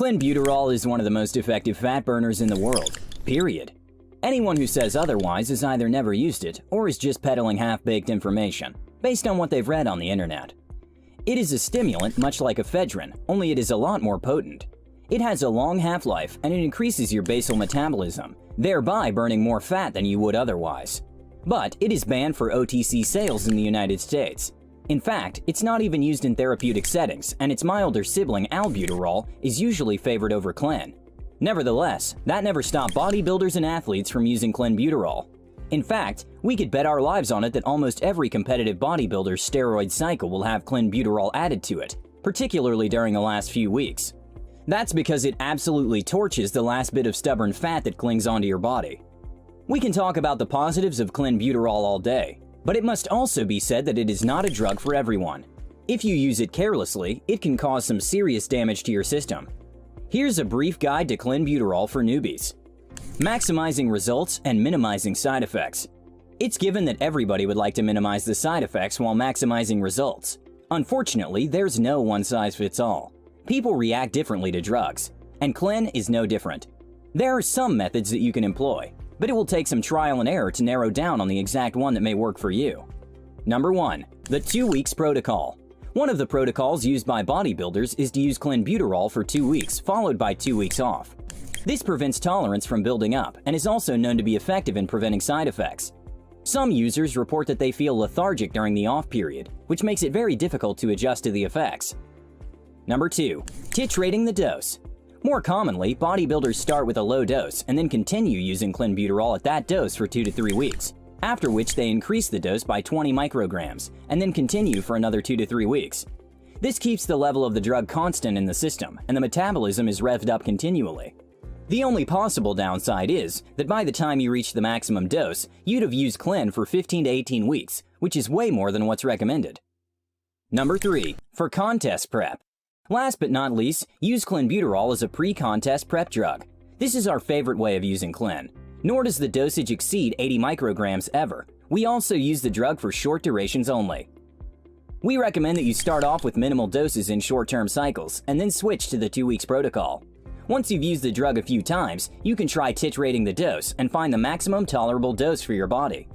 Clenbuterol is one of the most effective fat burners in the world, period. Anyone who says otherwise has either never used it or is just peddling half-baked information, based on what they've read on the internet. It is a stimulant much like ephedrine, only it is a lot more potent. It has a long half-life and it increases your basal metabolism, thereby burning more fat than you would otherwise. But it is banned for OTC sales in the United States. In fact, it's not even used in therapeutic settings, and its milder sibling albuterol is usually favored over Clen. Nevertheless, that never stopped bodybuilders and athletes from using Clenbuterol. In fact, we could bet our lives on it that almost every competitive bodybuilder's steroid cycle will have Clenbuterol added to it, particularly during the last few weeks. That's because it absolutely torches the last bit of stubborn fat that clings onto your body. We can talk about the positives of Clenbuterol all day, but it must also be said that it is not a drug for everyone. If you use it carelessly, it can cause some serious damage to your system. Here's a brief guide to Clenbuterol for newbies. Maximizing results and minimizing side effects. It's given that everybody would like to minimize the side effects while maximizing results. Unfortunately, there's no one-size-fits-all. People react differently to drugs, and Clen is no different. There are some methods that you can employ, but it will take some trial and error to narrow down on the exact one that may work for you. Number 1. The 2 weeks protocol. One of the protocols used by bodybuilders is to use Clenbuterol for 2 weeks, followed by 2 weeks off. This prevents tolerance from building up and is also known to be effective in preventing side effects. Some users report that they feel lethargic during the off period, which makes it very difficult to adjust to the effects. Number 2. Titrating the dose. More commonly, bodybuilders start with a low dose and then continue using Clenbuterol at that dose for 2 to 3 weeks, after which they increase the dose by 20 micrograms and then continue for another 2 to 3 weeks. This keeps the level of the drug constant in the system and the metabolism is revved up continually. The only possible downside is that by the time you reach the maximum dose, you'd have used Clen for 15 to 18 weeks, which is way more than what's recommended. Number 3. For contest prep. Last but not least, use Clenbuterol as a pre-contest prep drug. This is our favorite way of using Clen. Nor does the dosage exceed 80 micrograms ever. We also use the drug for short durations only. We recommend that you start off with minimal doses in short-term cycles and then switch to the 2 weeks protocol. Once you've used the drug a few times, you can try titrating the dose and find the maximum tolerable dose for your body.